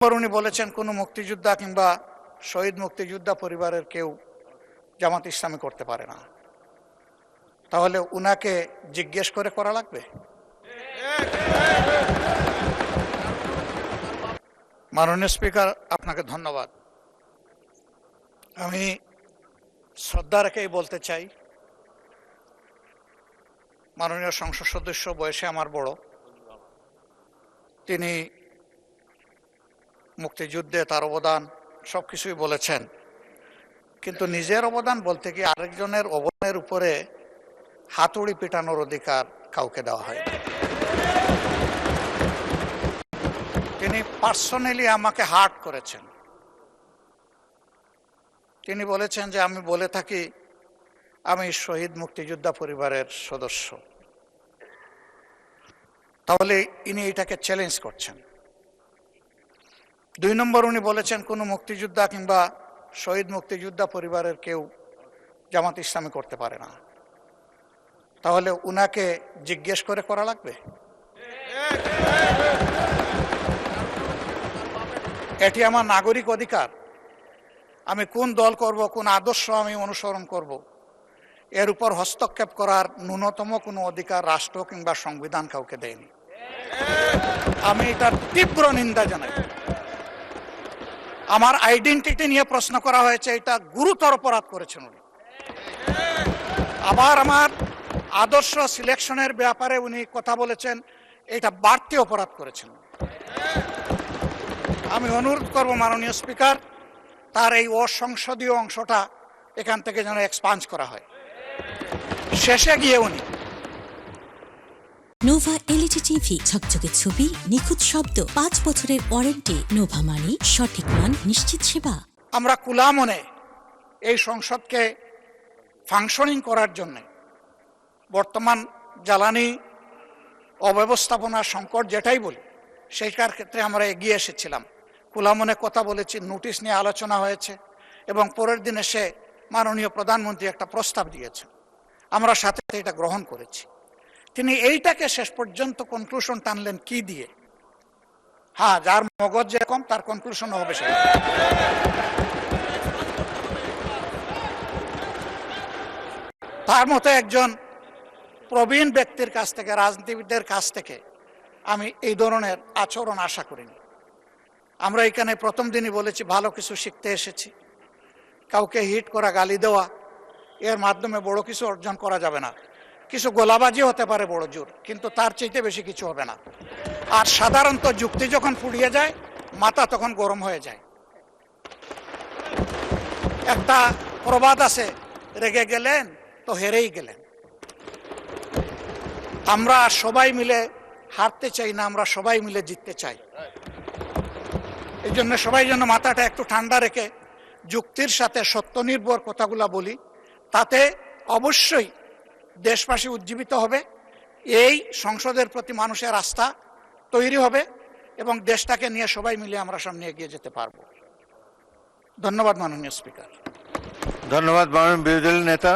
উনি বলেছেন কোনো মুক্তিযোদ্ধা কিংবা শহীদ মুক্তিযোদ্ধা পরিবারের কেউ জামাত ইসলামী করতে পারে না। তাহলে উনাকে জিজ্ঞেস করে করা লাগবে? মাননীয় স্পিকার, আপনাকে ধন্যবাদ। আমি শ্রদ্ধা রেখেই বলতে চাই, মাননীয় সংসদ সদস্য বয়সে আমার বড়, তিনি মুক্তিযুদ্ধে তার অবদান সবকিছুই বলেছেন, কিন্তু নিজের অবদান বলতে কি আরেকজনের অবদানের উপরে হাতুড়ি পেটানোর অধিকার কাউকে দেওয়া হয়। তিনি পার্সোনালি আমাকে হার্ট করেছেন। তিনি বলেছেন যে আমি বলে থাকি আমি শহীদ মুক্তিযোদ্ধা পরিবারের সদস্য, তাহলে ইনি এটাকে চ্যালেঞ্জ করছেন। 2 নম্বর, উনি বলেছেন কোনো মুক্তিযোদ্ধা কিংবা শহীদ মুক্তিযোদ্ধা পরিবারের কেউ জামাত ইসলামী করতে পারে না। তাহলে উনাকে জিজ্ঞেস করে করা লাগবে? এটি আমার নাগরিক অধিকার। আমি কোন দল করব, কোন আদর্শ আমি অনুসরণ করব, এর উপর হস্তক্ষেপ করার ন্যূনতম কোনো অধিকার রাষ্ট্র কিংবা সংবিধান কাউকে দেয়নি। আমি এটার তীব্র নিন্দা জানাই। আমার আইডেন্টিটি নিয়ে প্রশ্ন করা হয়েছে, এটা গুরুতর অপরাধ করেছেন উনি। আবার আমার আদর্শ সিলেকশনের ব্যাপারে উনি কথা বলেছেন, এটা বাড়তি অপরাধ করেছেন। আমি অনুরোধ করব মাননীয় স্পিকার, তার এই অসংসদীয় অংশটা এখান থেকে যেন এক্সপাঞ্জ করা হয়। শেষে গিয়ে উনি নোভা এলইডি টিভি, ঝকঝকে ছবি, নিখুঁত শব্দ, 5 বছরের ওয়ারেন্টি। নোভা মানি সঠিক মান, নিশ্চিত সেবা। আমরা কুলামনে এই সংসদকে ফাংশনিং করার জন্য বর্তমান জ্বালানি অব্যবস্থাপনা সংকট যেটাই বলি, সেইটার ক্ষেত্রে আমরা এগিয়ে এসেছিলাম। কুলামনে কথা বলেছি, নোটিশ নিয়ে আলোচনা হয়েছে এবং পরের দিন এসে মাননীয় প্রধানমন্ত্রী একটা প্রস্তাব দিয়েছেন, আমরা সাথে এটা গ্রহণ করেছি। তিনি এইটাকে শেষ পর্যন্ত কনক্লুশন টানলেন কি দিয়ে? হ্যাঁ, যার মগজ যেরকম তার কনক্লুশন হবে সেটা। তার মতো একজন প্রবীণ ব্যক্তির কাছ থেকে, রাজনীতিবিদদের কাছ থেকে আমি এই ধরনের আচরণ আশা করিনি। আমরা এখানে প্রথম দিনই বলেছি ভালো কিছু শিখতে এসেছি। কাউকে হিট করা, গালি দেওয়া, এর মাধ্যমে বড় কিছু অর্জন করা যাবে না। কিছু গোলাবাজি হতে পারে বড় জোর, কিন্তু তার চাইতে বেশি কিছু হবে না। আর সাধারণত যুক্তি যখন ফুরিয়ে যায়, মাথা তখন গরম হয়ে যায়। একটা প্রবাদ আছে, রেগে গেলেন তো হেরেই গেলেন। আমরা সবাই মিলে হারতে চাই না, আমরা সবাই মিলে জিততে চাই। এই জন্য সবাই যেন মাথাটা একটু ঠান্ডা রেখে যুক্তির সাথে সত্য নির্ভর কথাগুলা বলি, তাতে অবশ্যই দেশবাসী উজ্জীবিত হবে, এই সংসদের প্রতি মানুষের আস্থা তৈরি হবে এবং দেশটাকে নিয়ে সবাই মিলে আমরা সামনে এগিয়ে যেতে পারব। ধন্যবাদ মাননীয় স্পিকার। ধন্যবাদ মাননীয় বিরোধী দলের নেতা।